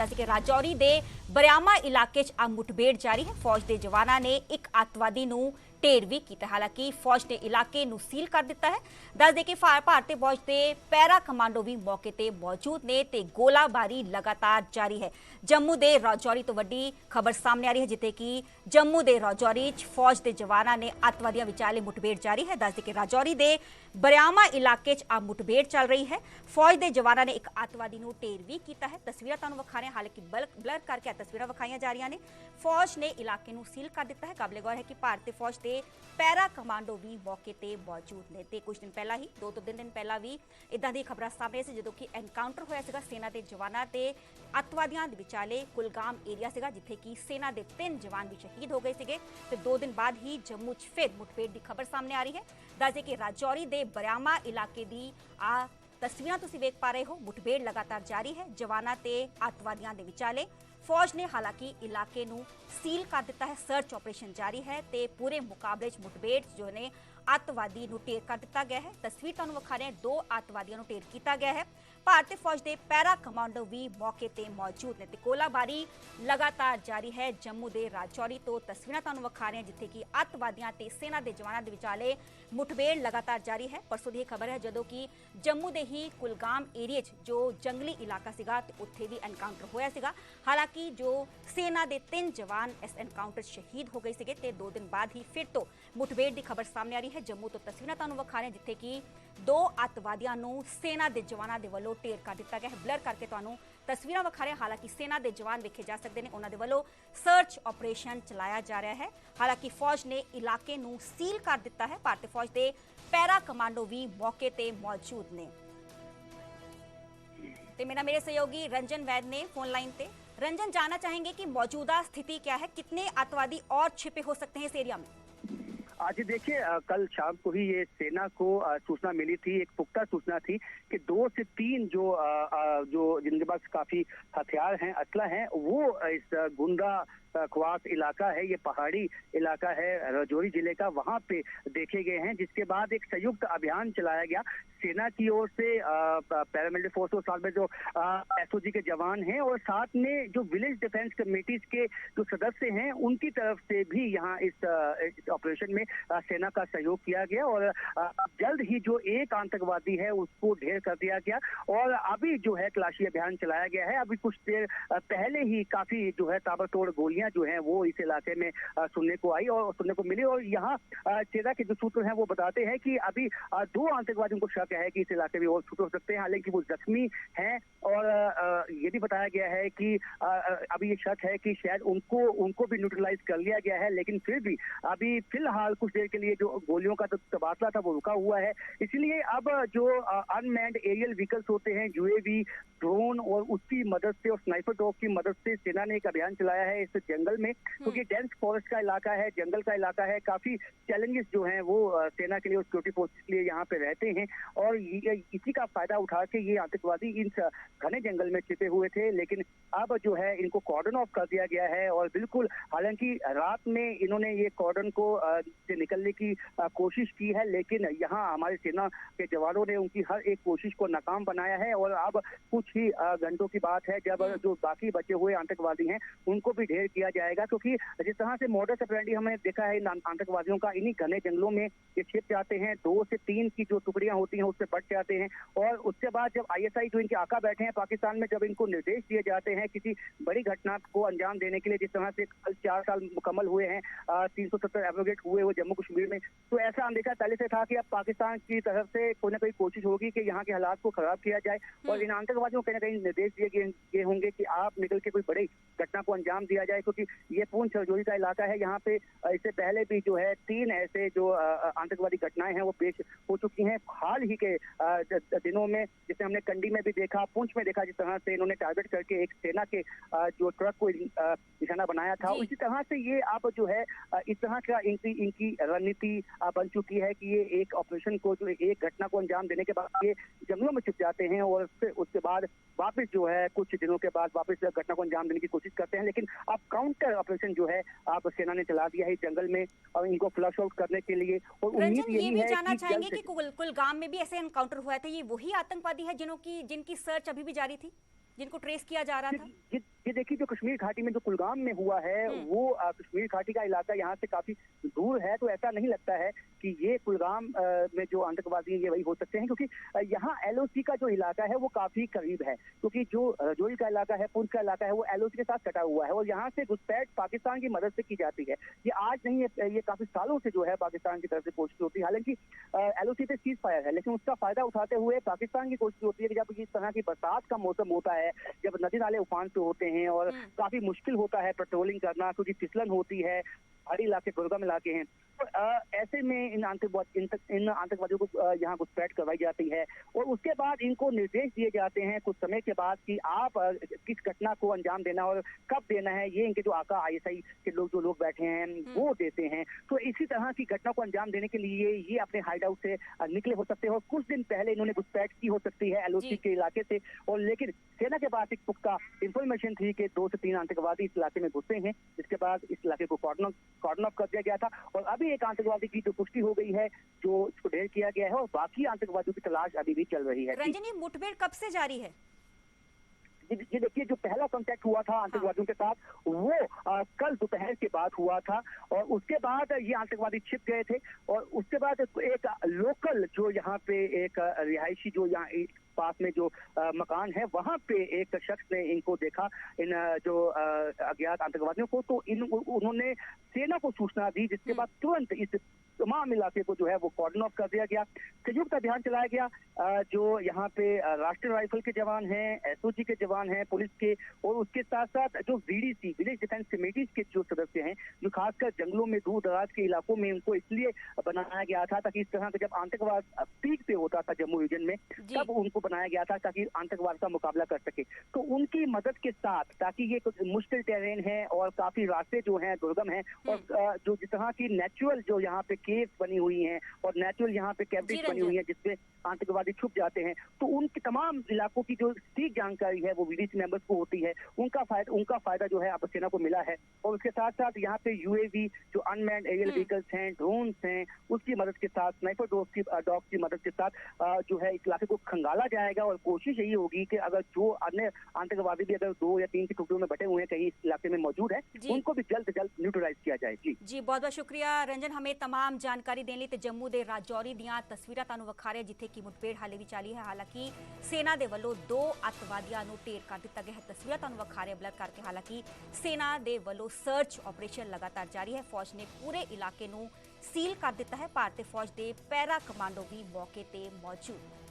जैसे कि राजौरी ਦੇ ਬਰਿਆਮਾ ਇਲਾਕੇ 'ਚ ਮੁਠਭੇੜ ਜਾਰੀ ਹੈ। ਫੌਜ ਦੇ ਜਵਾਨਾਂ ਨੇ ਇੱਕ ਅੱਤਵਾਦੀ ਨੂੰ ਢੇਰ ਵੀ ਕੀਤਾ। ਹਾਲਾਂਕਿ ਫੌਜ ਨੇ ਇਲਾਕੇ ਨੂੰ ਸੀਲ ਕਰ ਦਿੱਤਾ ਹੈ। ਦੱਸ ਦੇ ਕਿ ਭਾਰਤੀ ਫੌਜ ਦੇ ਪੈਰਾ ਕਮਾਂਡੋ ਵੀ ਮੌਕੇ ਤੇ ਮੌਜੂਦ ਨੇ ਤੇ ਗੋਲਾਬਾਰੀ ਲਗਾਤਾਰ ਜਾਰੀ ਹੈ। ਜੰਮੂ ਦੇ ਰਾਜੌਰੀ ਤੋਂ ਵੱਡੀ ਖਬਰ ਸਾਹਮਣੇ ਆ ਰਹੀ ਹੈ, ਜਿੱਥੇ ਕਿ ਜੰਮੂ ਦੇ ਰਾਜੌਰੀ 'ਚ ਫੌਜ ਦੇ ਜਵਾਨਾਂ ਨੇ ਅੱਤਵਾਦੀਆਂ ਵਿਚਾਲੇ ਮੁਠਭੇੜ ਜਾਰੀ ਹੈ। ਦੱਸ ਦੇ ਕਿ ਰਾਜੌਰੀ ਦੇ ਬਰਿਆਮਾ ਇਲਾਕੇ 'ਚ ਮੁਠਭੇੜ ਚੱਲ ਰਹੀ ਹੈ। ਫੌਜ ਦੇ ਜਵਾਨਾਂ ਨੇ ਇੱਕ ਅੱਤਵਾਦੀ ਨੂੰ ਢੇਰ ਵੀ ਕੀਤਾ ਹੈ। ਤਸਵੀਰਾਂ ਤੁਹਾਨੂੰ ਵਿਖਾ ਰਹੇ ਹਾਂ, ਹਾਲਾਂਕਿ ਬਲਰ ਕਰਕੇ ਤਸਵੀਰਾਂ ਵਿਖਾਈਆਂ ਜਾ ਰਹੀਆਂ ਨੇ। ਫੌਜ ਨੇ ਇਲਾਕੇ ਨੂੰ ਸੀਲ ਕਰ ਦਿੱਤਾ ਹੈ। ਕਾਬਲੇ ਗੌਰ ਹੈ ਕਿ ਭਾਰਤੀ ਫੌਜ ਦੇ ਪੈਰਾ ਕਮਾਂਡੋ ਵੀ ਮੌਕੇ ਤੇ ਮੌਜੂਦ ਨੇ ਤੇ ਕੁਝ ਦਿਨ ਪਹਿਲਾਂ ਹੀ ਦੋ ਤੋਂ ਤਿੰਨ ਦਿਨ ਪਹਿਲਾਂ ਵੀ ਇਦਾਂ ਦੀ ਖਬਰਾਂ ਸਾਹਮਣੇ ਸੀ, ਜਦੋਂ ਕਿ ਐਨਕਾਊਂਟਰ ਹੋਇਆ ਸੀਗਾ ਸੈਨਾ ਦੇ ਜਵਾਨਾਂ ਤੇ ਅੱਤਵਾਦੀਆਂ ਦੇ ਵਿਚਾਲੇ ਕੁਲਗਾਮ ਏਰੀਆ ਸੀਗਾ, ਜਿੱਥੇ ਕਿ ਸੈਨਾ ਦੇ 3 ਜਵਾਨ ਵੀ ਸ਼ਹੀਦ ਹੋ ਗਏ ਸੀਗੇ ਤੇ 2 ਦਿਨ ਬਾਅਦ ਹੀ ਜੰਮੂ 'ਚ ਫਿਰ ਮੁਠਭੇੜ ਦੀ ਖਬਰ ਸਾਹਮਣੇ ਆ ਰਹੀ ਹੈ। ਦੱਸਦੇ ਕਿ ਰਾਜੌਰੀ ਦੇ ਬਰਿਆਮਾ ਇਲਾਕੇ ਦੀ ਤਸਵੀਰਾਂ ਤੁਸੀਂ ਵੇਖ ਪਾ ਰਹੇ ਹੋ। ਮੁਠਭੇੜ ਲਗਾਤਾਰ ਜਾਰੀ ਹੈ ਜਵਾਨਾਂ ਤੇ ਅੱਤਵਾਦੀਆਂ ਦੇ ਵਿਚਾਲੇ। ਫੌਜ ਨੇ ਹਾਲਾਂਕਿ ਇਲਾਕੇ ਨੂੰ ਸੀਲ ਕਰ ਦਿੱਤਾ ਹੈ। ਸਰਚ ਆਪਰੇਸ਼ਨ ਜਾਰੀ ਹੈ ਤੇ ਪੂਰੇ ਮੁਕਾਬਲੇ 'ਚ ਮੁਠਭੇੜ ਜੋ ਨੇ ਅੱਤਵਾਦੀ ਨੂੰ ਢੇਰ ਕਰ ਦਿੱਤਾ ਗਿਆ ਹੈ। ਤਸਵੀਰ ਤੁਹਾਨੂੰ ਵਿਖਾ ਰਹੇ ਹਾਂ, 2 ਅੱਤਵਾਦੀਆਂ ਨੂੰ ਢੇਰ ਕੀਤਾ ਗਿਆ ਹੈ। ਭਾਰਤੀ ਫੌਜ ਦੇ ਪੈਰਾ ਕਮਾਂਡੋ ਵੀ ਮੌਕੇ ਤੇ ਮੌਜੂਦ ਨੇ ਤੇ ਗੋਲਾਬਾਰੀ ਲਗਾਤਾਰ ਜਾਰੀ ਹੈ। ਜੰਮੂ ਦੇ ਰਾਜੌਰੀ ਤੋਂ ਤਸਵੀਰਾਂ ਤੁਹਾਨੂੰ ਵਿਖਾ ਰਹੇ ਹਾਂ, ਜਿੱਥੇ ਕਿ ਅੱਤਵਾਦੀਆਂ ਤੇ ਸੈਨਾ ਦੇ ਜਵਾਨਾਂ ਦੇ ਵਿਚਾਲੇ ਮੁਠਭੇੜ ਲਗਾਤਾਰ ਜਾਰੀ ਹੈ। ਪਰਸੋਂ ਦੀ ਖਬਰ ਹੈ, ਜਦੋਂ ਕਿ ਜੰਮੂ ਦੇ ਹੀ ਕੁਲਗਾਮ ਏਰੀਆ 'ਚ ਜੋ ਜੰਗਲੀ ਇਲਾਕਾ ਸੀਗਾ ਤੇ ਉੱਥੇ ਵੀ ਐਨਕਾਊਂਟਰ ਹੋਇਆ ਸੀਗਾ। ਹਾਲਾਂਕਿ ਜੋ ਸੈਨਾ ਦੇ 3 ਜਵਾਨ ਇਸ ਐਨਕਾਊਂਟਰ 'ਚ ਸ਼ਹੀਦ ਹੋ ਗਏ ਸੀਗੇ ਤੇ 2 ਦਿਨ ਬਾਅਦ ਹੀ ਫਿਰ ਤੋਂ ਮੁਠਭੇੜ ਦੀ ਖਬਰ ਸਾਹਮਣੇ ਆ ਰਹੀ ਹੈ। ਜੰਮੂ ਤੋਂ ਤਸਵੀਰਾਂ ਤੁਹਾਨੂੰ ਵਿਖਾ ਰਹੇ ਹਾਂ, ਜਿੱਥੇ ਕਿ 2 ਅੱਤਵਾਦੀਆਂ ਨੂੰ ਸੈਨਾ ਦੇ ਜਵਾਨਾਂ ਦੇ ਵੱਲੋਂ ਢੇਰ ਕਰ ਦਿੱਤਾ ਗਿਆ ਹੈ। ਬਲਰ ਕਰਕੇ ਤੁਹਾਨੂੰ ਤਸਵੀਰਾਂ ਵਿਖਾ ਰਹੇ ਹਾਂ। ਹਾਲਾਂਕਿ ਸੈਨਾ ਦੇ ਜਵਾਨ ਵੇਖੇ ਜਾ ਸਕਦੇ ਨੇ, ਉਹਨਾਂ ਦੇ ਵੱਲੋਂ ਸਰਚ ਆਪਰੇਸ਼ਨ ਚਲਾਇਆ ਜਾ ਰਿਹਾ ਹੈ। ਹਾਲਾਂਕਿ ਫੌਜ ਨੇ ਇਲਾਕੇ ਨੂੰ ਸੀਲ ਕਰ ਦਿੱਤਾ ਹੈ। ਭਾਰਤੀ ਫੌਜ ਦੇ ਪੈਰਾ ਕਮਾਂਡੋ ਵੀ ਮੌਕੇ ਤੇ ਮੌਜੂਦ ਨੇ ਤੇ मेरे सहयोगी रंजन वैद ने फोन लाइन पे। रंजन, जानना चाहेंगे कि मौजूदा स्थिति क्या है, कितने आतंकवादी और छिपे हो सकते हैं इस एरिया में? आज देखिए, कल शाम को ही ये सेना को सूचना मिली थी, एक पुख्ता सूचना थी कि 2 से 3 जो जिनके पास काफी हथियार हैं, असला हैं, वो इस गुंडा ख्वास इलाका है, ये पहाड़ी इलाका है राजौरी जिले का, वहां पे देखे गए हैं। जिसके बाद एक संयुक्त अभियान चलाया गया सेना की ओर से, पैरामिलिट्री फोर्स और साथ में जो एसओजी के जवान हैं और साथ में जो विलेज डिफेंस कमेटीज के जो सदस्य हैं, उनकी तरफ से भी यहाँ इस ऑपरेशन में सेना का सहयोग किया गया और जल्द ही जो एक आतंकवादी है उसको ढेर कर दिया गया। और अभी जो है तलाशी अभियान चलाया गया है। अभी कुछ देर पहले ही काफी जो है ताबड़तोड़ गोलियां जो हैं वो इस इलाके में सुनने को आई और सुनने को मिली। और यहाँ सेना के जो सूत्र हैं वो बताते हैं कि अभी 2 आतंकवादियों को शक है कि इस इलाके में और छूट हो सकते हैं, हालांकि वो जख्मी हैं। और ये भी बताया गया है कि अभी ये शक है कि शायद उनको भी न्यूट्रलाइज कर लिया गया है, लेकिन फिर भी अभी फिलहाल कुछ देर के लिए जो गोलियों का तबादला था वो रुका हुआ है। इसलिए अब जो अनमैन्ड एरियल व्हीकल्स होते हैं, यूएवी, ड्रोन और उसकी मदद से और स्नाइपर डॉग की मदद से सेना ने एक अभियान चलाया है इस जंगल में, क्योंकि डेंस फॉरेस्ट का इलाका है, जंगल का इलाका है। काफी चैलेंजेस जो हैं वो सेना के लिए और सिक्योरिटी फोर्सेस के लिए यहाँ पे रहते हैं और इसी का फायदा उठा के ये आतंकवादी इन घने जंगल में छिपे हुए थे। लेकिन अब जो है इनको कॉर्डन ऑफ कर दिया गया है और बिल्कुल, हालांकि रात में इन्होंने ये कॉर्डन को से निकलने की कोशिश की है, लेकिन यहाँ हमारी सेना के जवानों ने उनकी हर एक कोशिश को नाकाम बनाया है। और अब कुछ ही घंटों की बात है जब जो बाकी बचे हुए आतंकवादी हैं उनको भी ढेर किया जाएगा, क्योंकि जिस तरह से मॉडस ऑपरेंडी हमने देखा है इन आतंकवादियों का, इन्हीं घने जंगलों में ये छिप जाते हैं। 2 से 3 की जो टुकड़ियां होती हैं उससे बच जाते हैं और उसके बाद जब आईएसआई जो इनके आका बैठे हैं पाकिस्तान में, जब इनको निर्देश दिए जाते हैं किसी बड़ी घटना को अंजाम देने के लिए, जिस तरह से कल 4 साल मुकम्मल हुए हैं, 370 एब्रोगेट हुए वो जम्मू कश्मीर में, तो ऐसा अंदेशा पहले से था कि अब पाकिस्तान की तरफ से कोई ना कोई कोशिश होगी कि यहाँ के हालात को खराब किया जाए और इन आतंकवादियों को कहीं ना कहीं निर्देश दिए गए होंगे कि आप निकल के कोई बड़ी घटना को अंजाम दिया जाए, क्योंकि ये पूंछ राजौरी का इलाका है। यहाँ पे इससे पहले भी जो है 3 ऐसे जो आतंकवादी घटनाएं हैं वो पेश हो चुकी हैं हाल ही के दिनों में, जिसमें हमने कंडी में भी देखा, पुंछ में देखा, जिस तरह से इन्होंने टारगेट करके एक सेना के जो ट्रक को निशाना बनाया था। इसी तरह से ये अब जो है इस तरह का इनकी रणनीति बन चुकी है कि ये एक ऑपरेशन को, जो एक घटना को अंजाम देने के बाद ये जंगलों में छुप जाते हैं और उसके बाद वापस जो है कुछ दिनों के बाद वापस घटना को अंजाम देने की कोशिश करते हैं। लेकिन अब काउंटर ऑपरेशन जो है आप सेना ने चला दिया है जंगल में और इनको फ्लश आउट करने के लिए। और उम्मीद यही है जानना चाहेंगे कि कुलगाम में भी ऐसे एनकाउंटर हुआ था, ये वही आतंकवादी है जिनकी सर्च अभी भी जारी थी, जिनको ट्रेस किया जा रहा था? ये देखिए, जो कश्मीर घाटी में जो कुलगाम में हुआ है वो कश्मीर घाटी का इलाका यहाँ से काफी दूर है, तो ऐसा नहीं लगता है कि ये कुलगाम में जो आतंकवादी ये वही हो सकते हैं, क्योंकि यहाँ एलओसी का जो इलाका है वो काफी करीब है, क्योंकि जो रजौरी का इलाका है, पुंछ का इलाका है, वो एलओसी के साथ कटा हुआ है और यहाँ से घुसपैठ पाकिस्तान की मदद से की जाती है। ये आज नहीं है, ये काफी सालों से जो है पाकिस्तान की तरफ से कोशिश होती है। हालांकि एलओसी पे सीज फायर है, लेकिन उसका फायदा उठाते हुए पाकिस्तान की कोशिश होती है कि जब इस तरह की बरसात का मौसम होता है, जब नदी नाले उफान पे होते हैं और काफी मुश्किल होता है पेट्रोलिंग करना, क्योंकि फिसलन होती है, पहाड़ी इलाके, दुर्गम इलाके हैं, तो ऐसे में इन आतंकवादियों को यहाँ घुसपैठ करवाई जाती है और उसके बाद इनको निर्देश दिए जाते हैं कुछ समय के बाद कि आप किस घटना को अंजाम देना और कब देना है, ये इनके जो आका आईएसआई के जो लोग बैठे हैं वो देते हैं। तो इसी तरह की घटना को अंजाम देने के लिए ये अपने हाइड आउट से निकले हो सकते हैं और कुछ दिन पहले इन्होंने घुसपैठ की हो सकती है एलओसी के इलाके से, और लेकिन सेना के पास एक पुख्ता इंफॉर्मेशन थी कि 2 से 3 आतंकवादी इस इलाके में घुसे हैं, जिसके बाद इस इलाके को कॉर्डन ऑफ कर दिया गया था और अभी एक आतंकवादी की जो पुष्टि हो गई है, जो इसको ढेर किया गया है और बाकी आतंकवादियों की तलाश अभी भी चल रही है। रंजन, ये मुठभेड़ कब से जारी है? ये देखिए, जो पहला कांटेक्ट हुआ था आतंकवादियों के साथ वो कल दोपहर के बाद हुआ था और उसके बाद ये आतंकवादी छिप गए थे और उसके बाद एक लोकल जो यहाँ पे एक रिहायशी जो यहाँ पास में जो मकान है वहां पे एक शख्स ने इनको देखा, इन जो अज्ञात आतंकवादियों को, तो उन्होंने सेना को सूचना दी, जिसके बाद तुरंत इस तमाम इलाके को जो है वो कॉर्डन ऑफ कर दिया गया। संयुक्त अभियान चलाया गया, जो यहाँ पे राष्ट्रीय राइफल के जवान हैं, एसओजी के जवान हैं, पुलिस के, और उसके साथ साथ जो वीडीसी विलेज डिफेंस कमेटीज के जो सदस्य हैं, जो खासकर जंगलों में दूर दराज के इलाकों में उनको इसलिए बनाया गया था ताकि इस तरह का जब आतंकवाद पीक पे होता था जम्मू रीजन में, तब उनको बनाया गया था ताकि आतंकवाद का मुकाबला कर सके। तो उनकी मदद के साथ, ताकि ये कुछ मुश्किल टेरेन है और काफी रास्ते जो हैं दुर्गम हैं और जो जिस तरह की नेचुरल जो यहाँ पे केव्स बनी हुई हैं और नेचुरल यहाँ पे कैविटीज बनी हुई हैं जिसमें आतंकवादी छुप जाते हैं, तो उनके तमाम इलाकों की जो ठीक जानकारी है वो वीडीसी मेंबर्स को होती है। उनका फायदा जो है अब सेना को मिला है और उसके साथ साथ यहाँ पे यूएवी जो अनमैन्ड एरियल व्हीकल्स हैं, ड्रोन्स हैं, उसकी मदद के साथ, स्नाइपर डॉग्स की मदद के साथ जो है इस इलाके को खंगाला जाएगा और कोशिश यही होगी कि अगर जो अन्य आतंकवादी भी अगर 2 या 3 के टुकड़ों में बटे हुए हैं कहीं इस इलाके में मौजूद है, उनको भी जल्द से जल्द न्यूट्रलाइज किया जाए। जी बहुत बहुत शुक्रिया रंजन, हमें तमाम जानकारी देने ਲਈ ਤੇ ਜੰਮੂ ਦੇ ਰਾਜੌਰੀ ਦੀਆਂ ਤਸਵੀਰਾਂ ਤੁਹਾਨੂੰ ਵਿਖਾ ਰਹੇ ਜਿੱਥੇ ਕਿ ਮੁਠਭੇੜ ਹਾਲੇ ਵੀ ਚੱਲੀ ਹੈ। ਹਾਲਾਂਕਿ ਸੈਨਾ ਦੇ ਵੱਲੋਂ 2 ਅੱਤਵਾਦੀਆਂ ਨੂੰ ਢੇਰ ਕਰ ਦਿੱਤਾ ਗਿਆ ਹੈ। ਤਸਵੀਰਾਂ ਤੁਹਾਨੂੰ ਵਿਖਾ ਰਹੇ ਬਲਰ ਕਰਕੇ। ਹਾਲਾਂਕਿ ਸੈਨਾ ਦੇ ਵੱਲੋਂ ਸਰਚ ਆਪਰੇਸ਼ਨ ਲਗਾਤਾਰ ਜਾਰੀ ਹੈ। ਫੌਜ ਨੇ ਪੂਰੇ ਇਲਾਕੇ ਨੂੰ ਸੀਲ ਕਰ ਦਿੱਤਾ ਹੈ। ਭਾਰਤੀ ਫੌਜ ਦੇ ਪੈਰਾ ਕਮਾਂਡੋ ਵੀ ਮੌਕੇ ਤੇ ਮੌਜੂਦ